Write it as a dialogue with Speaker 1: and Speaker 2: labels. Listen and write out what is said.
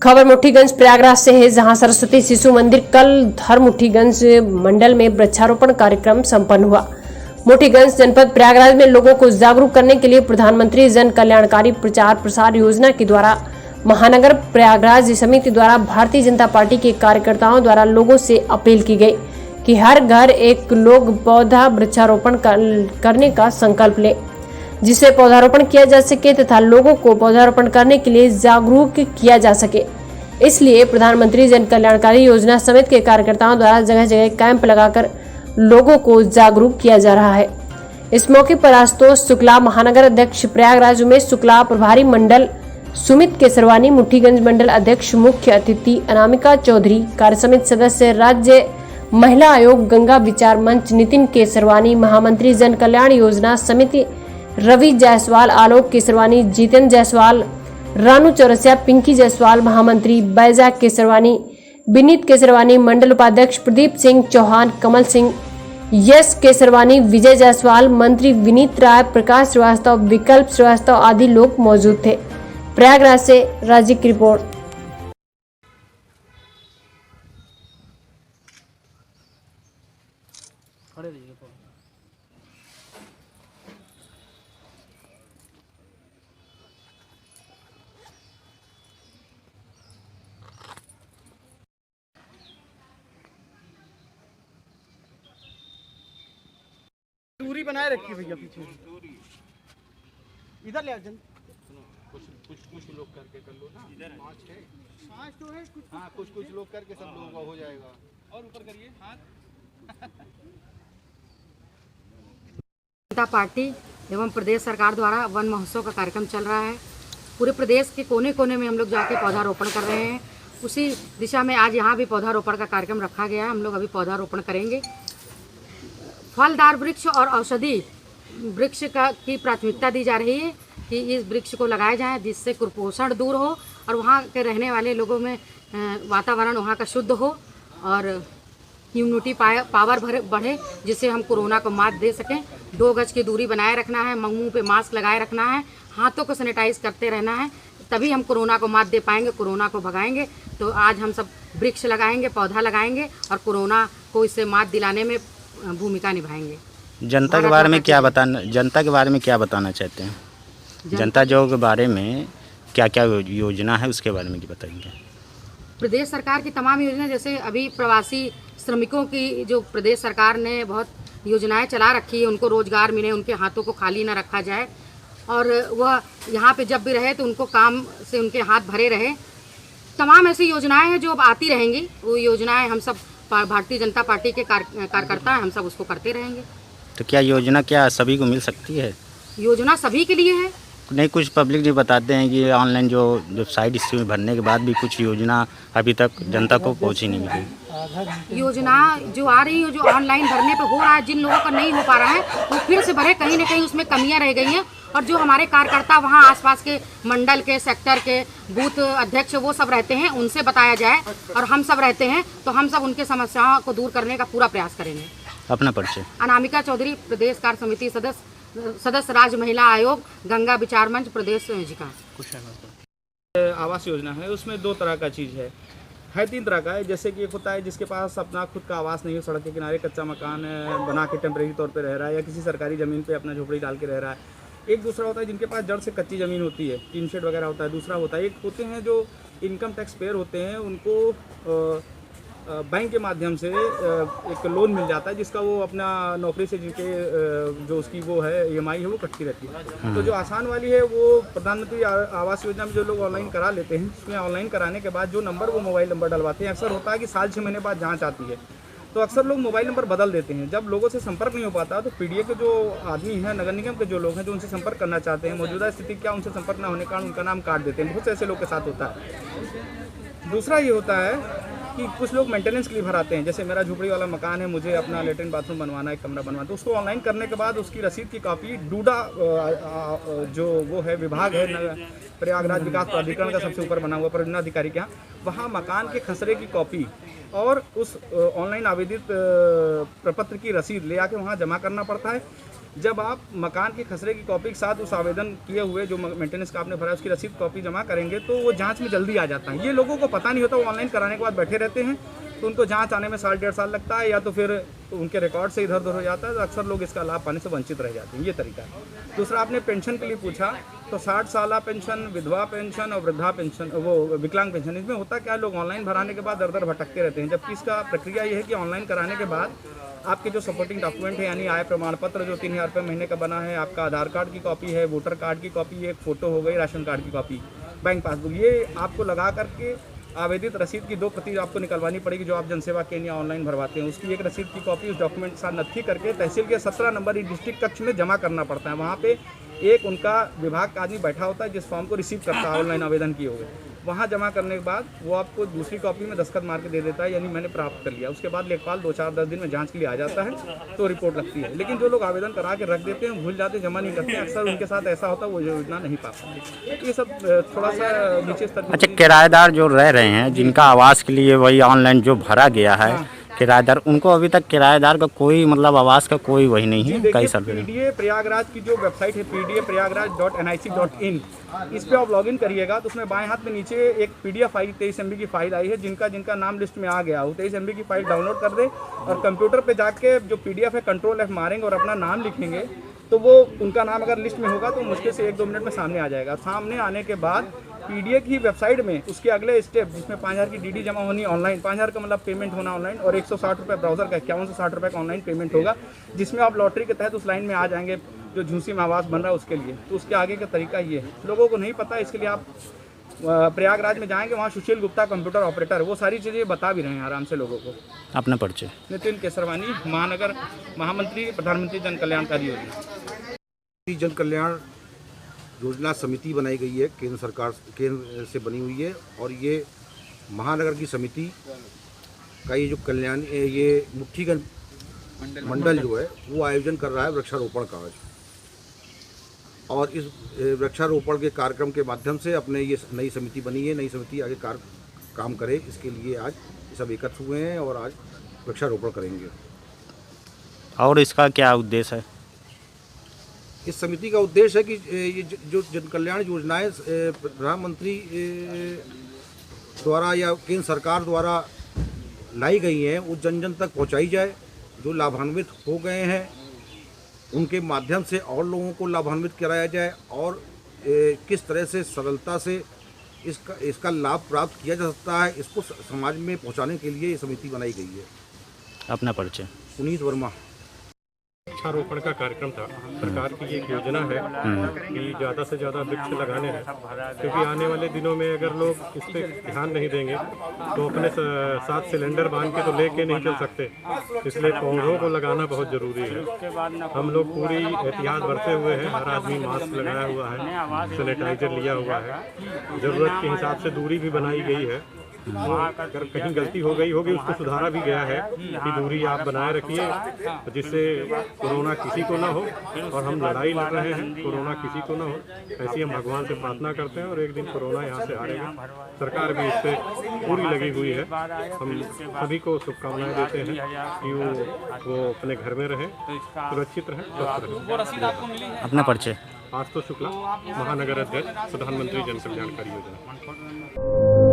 Speaker 1: खबर मुठ्ठीगंज प्रयागराज से है, जहां सरस्वती शिशु मंदिर कल धर मुठ्ठीगंज मंडल में वृक्षारोपण कार्यक्रम संपन्न हुआ। मुठ्ठीगंज जनपद प्रयागराज में लोगों को जागरूक करने के लिए प्रधानमंत्री जन कल्याणकारी प्रचार प्रसार योजना के द्वारा महानगर प्रयागराज समिति द्वारा भारतीय जनता पार्टी के कार्यकर्ताओं द्वारा लोगों से अपील की गई कि हर घर एक लोग पौधा वृक्षारोपण करने का संकल्प ले, जिससे पौधारोपण किया जा सके तथा लोगों को पौधारोपण करने के लिए जागरूक किया जा सके। इसलिए प्रधानमंत्री जन कल्याणकारी योजना समिति के कार्यकर्ताओं द्वारा जगह जगह कैंप लगाकर लोगों को जागरूक किया जा रहा है। इस मौके पर आशुतोष शुक्ला महानगर अध्यक्ष प्रयागराज, उमेश शुक्ला प्रभारी मंडल, सुमित केसरवानी मुठ्ठीगंज मंडल अध्यक्ष, मुख्य अतिथि अनामिका चौधरी, कार्य समिति सदस्य, राज्य महिला आयोग, गंगा विचार मंच नितिन केसरवानी, महामंत्री जन कल्याण योजना समिति रवि जायसवाल, आलोक केसरवानी, जीतेंद्र जायसवाल, रानू चौरसिया, पिंकी जायसवाल, महामंत्री बैजाक केसरवानी, विनीत केसरवानी, मंडल उपाध्यक्ष प्रदीप सिंह चौहान, कमल सिंह, यश केसरवानी, विजय जायसवाल, मंत्री विनीत राय, प्रकाश श्रीवास्तव, विकल्प श्रीवास्तव आदि लोग मौजूद थे। प्रयागराज से राजीव की रिपोर्ट।
Speaker 2: दूरी बनाए रखिए भैया, पीछे इधर ले आ। कुछ लोग करके कर लो ना, इधर 5 तो है कुछ। हाँ, कुछ लोग करके सब लोगों का हो जाएगा। और ऊपर करिए हाथ।
Speaker 3: जनता पार्टी एवं प्रदेश सरकार द्वारा वन महोत्सव का कार्यक्रम चल रहा है। पूरे प्रदेश के कोने कोने में हम लोग जाके पौधारोपण कर रहे हैं। उसी दिशा में आज यहाँ भी पौधारोपण का कार्यक्रम रखा गया है। हम लोग अभी पौधारोपण करेंगे। फलदार वृक्ष और औषधि वृक्ष की प्राथमिकता दी जा रही है कि इस वृक्ष को लगाया जाए, जिससे कुपोषण दूर हो और वहाँ के रहने वाले लोगों में वातावरण वहाँ का शुद्ध हो और इम्यूनिटी पावर बढ़े, जिससे हम कोरोना को मात दे सकें। 2 गज की दूरी बनाए रखना है, मुंह पे मास्क लगाए रखना है, हाथों को सैनिटाइज करते रहना है, तभी हम कोरोना को मात दे पाएंगे, कोरोना को भगाएंगे। तो आज हम सब वृक्ष लगाएंगे, पौधा लगाएंगे और कोरोना को इससे मात दिलाने में भूमिका निभाएंगे।
Speaker 4: जनता के बारे में क्या बताना चाहते हैं? जनता जो के बारे में क्या क्या योजना है उसके बारे में बताएंगे?
Speaker 3: प्रदेश सरकार की तमाम योजना, जैसे अभी प्रवासी श्रमिकों की जो प्रदेश सरकार ने बहुत योजनाएं चला रखी है, उनको रोजगार मिले, उनके हाथों को खाली न रखा जाए और वह यहाँ पे जब भी रहे तो उनको काम से उनके हाथ भरे रहे। तमाम ऐसी योजनाएं हैं जो अब आती रहेंगी। वो योजनाएं हम सब भारतीय जनता पार्टी के कार्यकर्ता हैं, हम सब उसको करते रहेंगे।
Speaker 4: तो क्या योजना सभी को मिल सकती है?
Speaker 3: योजना सभी के लिए है।
Speaker 4: नहीं, कुछ पब्लिक जो बताते हैं कि ऑनलाइन जो साइड स्कीम भरने के बाद भी कुछ योजना अभी तक जनता को पहुंची नहीं मिली।
Speaker 3: योजना जो आ रही है, जो ऑनलाइन भरने पे हो रहा है, जिन लोगों का नहीं हो पा रहा है वो फिर से भरे। कहीं ना कहीं उसमें कमियां रह गई हैं और जो हमारे कार्यकर्ता वहाँ आसपास के मंडल के, सेक्टर के बूथ अध्यक्ष वो सब रहते हैं, उनसे बताया जाए और हम सब रहते हैं तो हम सब उनके समस्याओं को दूर करने का पूरा प्रयास करेंगे।
Speaker 4: अपना परिचय?
Speaker 3: अनामिका चौधरी, प्रदेश कार्य समिति सदस्य, राज्य महिला आयोग, गंगा विचार मंच, प्रदेश संयोजिका।
Speaker 2: आवास योजना है, उसमें 2 तरह का चीज़ है 3 तरह का है। जैसे कि एक होता है जिसके पास अपना खुद का आवास नहीं है, सड़क के किनारे कच्चा मकान बना के टेम्परेरी तौर पे रह रहा है या किसी सरकारी ज़मीन पे अपना झोपड़ी डाल के रह रहा है। एक दूसरा होता है जिनके पास जड़ से कच्ची ज़मीन होती है, टीन शेड वगैरह होता है। दूसरा होता है, एक होते हैं जो इनकम टैक्स पेयर होते हैं, उनको बैंक के माध्यम से एक लोन मिल जाता है जिसका वो अपना नौकरी से जिनके जो उसकी वो है EMI है वो कटती रहती है। तो जो आसान वाली है वो प्रधानमंत्री आवास योजना में जो लोग ऑनलाइन करा लेते हैं, उसमें ऑनलाइन कराने के बाद जो नंबर वो मोबाइल नंबर डलवाते हैं, अक्सर होता है कि साल 6 महीने बाद जांच आती है तो अक्सर लोग मोबाइल नंबर बदल देते हैं। जब लोगों से संपर्क नहीं हो पाता तो PDA के जो आदमी हैं, नगर निगम के जो लोग हैं जो उनसे संपर्क करना चाहते हैं, मौजूदा स्थिति क्या उनसे संपर्क ना होने के कारण उनका नाम काट देते हैं। बहुत से ऐसे लोग के साथ होता है। दूसरा ये होता है कि कुछ लोग मेंटेनेंस के लिए भराते हैं। जैसे मेरा झोपड़ी वाला मकान है, मुझे अपना लेटरिन बाथरूम बनवाना है, एक कमरा बनवाना है, तो उसको ऑनलाइन करने के बाद उसकी रसीद की कॉपी डूडा जो वो है विभाग है प्रयागराज विकास प्राधिकरण का सबसे ऊपर बना हुआ परियोजना अधिकारी के यहाँ, वहाँ मकान के खसरे की कॉपी और उस ऑनलाइन आवेदित प्रपत्र की रसीद ले आके वहाँ जमा करना पड़ता है। जब आप मकान के खसरे की कॉपी के साथ उस आवेदन किए हुए जो मेंटेनेंस का आपने भरा उसकी रसीद कॉपी जमा करेंगे तो वो जांच में जल्दी आ जाता है। ये लोगों को पता नहीं होता, वो ऑनलाइन कराने के बाद बैठे रहते हैं तो उनको जांच आने में साल डेढ़ साल लगता है, या तो फिर उनके रिकॉर्ड से इधर उधर हो जाता है, तो अक्सर लोग इसका लाभ पाने से वंचित रह जाते हैं। ये तरीका है। दूसरा, आपने पेंशन के लिए पूछा, तो 60 साल पेंशन, विधवा पेंशन और वृद्धा पेंशन, वो विकलांग पेंशन, इसमें होता क्या है, लोग ऑनलाइन भराने के बाद दर दर भटकते रहते हैं। जबकि इसका प्रक्रिया ये है कि ऑनलाइन कराने के बाद आपके जो सपोर्टिंग डॉक्यूमेंट है, यानी आय प्रमाण पत्र जो 3000 रुपये महीने का बना है, आपका आधार कार्ड की कॉपी है, वोटर कार्ड की कॉपी, एक फ़ोटो हो गई, राशन कार्ड की कॉपी, बैंक पासबुक, ये आपको लगा करके आवेदित रसीद की 2 प्रति आपको निकलवानी पड़ेगी जो आप जनसेवा केंद्र या ऑनलाइन भरवाते हैं। उसकी एक रसीद की कॉपी उस डॉक्यूमेंट के साथ नत्थी करके तहसील के 17 नंबर डिस्ट्रिक्ट कक्ष में जमा करना पड़ता है। वहाँ पे एक उनका विभाग का आदमी बैठा होता है जिस फॉर्म को रिसीव करता है ऑनलाइन आवेदन किए हुए। वहाँ जमा करने के बाद वो आपको दूसरी कॉपी में दस्तखत मार के दे देता है, यानी मैंने प्राप्त कर लिया। उसके बाद लेखपाल 2-4-10 दिन में जांच के लिए आ जाता है तो रिपोर्ट लगती है। लेकिन जो लोग आवेदन करा के रख देते हैं, भूल जाते हैं, जमा नहीं करते हैं, अक्सर उनके साथ ऐसा होता है वो योजना नहीं पा पाते। तो ये सब थोड़ा सा नीचे स्तर।
Speaker 4: अच्छा, किराएदार जो रह रहे हैं जिनका आवास के लिए वही ऑनलाइन जो भरा गया है, किराएदार, उनको अभी तक किराएदार का कोई मतलब आवास का कोई वही नहीं है कई साल पहले।
Speaker 2: पीडीए प्रयागराज की जो वेबसाइट है pdaprayagraj.nic.in, इस पे आप लॉगिन करिएगा तो उसमें बाएं हाथ में नीचे एक पीडीएफ फाइल 23 MB की फाइल आई है। जिनका नाम लिस्ट में आ गया वो 23 MB की फाइल डाउनलोड कर दे और कंप्यूटर पे जाके जो पीडीएफ है कंट्रोल F मारेंगे और अपना नाम लिखेंगे तो वो उनका नाम अगर लिस्ट में होगा तो मुश्किल से 1-2 मिनट में सामने आ जाएगा। सामने आने के बाद पीडीए की वेबसाइट में उसके अगले स्टेप जिसमें 5000 की डीडी जमा होनी ऑनलाइन, 5000 का मतलब पेमेंट होना ऑनलाइन, और 160 रुपये ब्राउजर का 5160 रुपये का ऑनलाइन पेमेंट होगा, जिसमें आप लॉटरी के तहत उस लाइन में आ जाएंगे जो झूसी में आवास बन रहा है उसके लिए। तो उसके आगे का तरीका ये है, लोगों को नहीं पता, इसके लिए आप प्रयागराज में जाएंगे, वहाँ सुशील गुप्ता कंप्यूटर ऑपरेटर वो सारी चीज़ें बता भी रहे हैं आराम से लोगों को।
Speaker 4: अपना परिचय।
Speaker 2: नितिन केसरवानी, महानगर महामंत्री, प्रधानमंत्री जन कल्याणकारी योजना।
Speaker 5: जन कल्याण योजना समिति बनाई गई है, केंद्र से बनी हुई है, और ये महानगर की समिति का ये जो कल्याण ये मुट्ठीगंज मंडल जो है वो आयोजन कर रहा है वृक्षारोपण का आज। और इस वृक्षारोपण के कार्यक्रम के माध्यम से अपने ये नई समिति बनी है, नई समिति आगे काम करे, इसके लिए आज सब एकत्र हुए हैं और आज वृक्षारोपण करेंगे। और
Speaker 4: इसका क्या उद्देश्य है?
Speaker 5: इस समिति का उद्देश्य है कि ये जो जन कल्याण योजनाएं प्रधानमंत्री द्वारा या केंद्र सरकार द्वारा लाई गई हैं वो जन जन तक पहुंचाई जाए। जो लाभान्वित हो गए हैं उनके माध्यम से और लोगों को लाभान्वित कराया जाए, और किस तरह से सरलता से इसका लाभ प्राप्त किया जा सकता है, इसको समाज में पहुंचाने के लिए ये समिति बनाई गई है।
Speaker 4: अपना परिचय।
Speaker 5: पुनीत वर्मा।
Speaker 6: वृक्षारोपण का कार्यक्रम था। सरकार की एक योजना है कि ज़्यादा से ज़्यादा वृक्ष लगाने हैं, क्योंकि आने वाले दिनों में अगर लोग इस पर ध्यान नहीं देंगे तो अपने साथ सिलेंडर बांध के तो लेके नहीं चल सकते, इसलिए पौधों को लगाना बहुत ज़रूरी है। हम लोग पूरी एहतियात बरते हुए हैं, हर आदमी मास्क लगाया हुआ है, सैनिटाइजर लिया हुआ है, ज़रूरत के हिसाब से दूरी भी बनाई गई है। अगर कहीं गलती हो गई होगी उसको सुधारा भी गया है कि दूरी आप बनाए रखिए जिससे कोरोना किसी को ना हो, और हम लड़ाई लड़ रहे हैं, कोरोना किसी को ना हो, ऐसी हम भगवान से प्रार्थना करते हैं और एक दिन कोरोना यहाँ से हारेगा। सरकार भी इस पर पूरी लगी हुई है। हम सभी को शुभकामनाएं देते हैं कि वो अपने घर में रहें, सुरक्षित रहें, स्वस्थ रहें।
Speaker 4: अपना परिचय।
Speaker 6: आशुतोष शुक्ला, महानगर अध्यक्ष, प्रधानमंत्री जन कल्याणकारी योजना।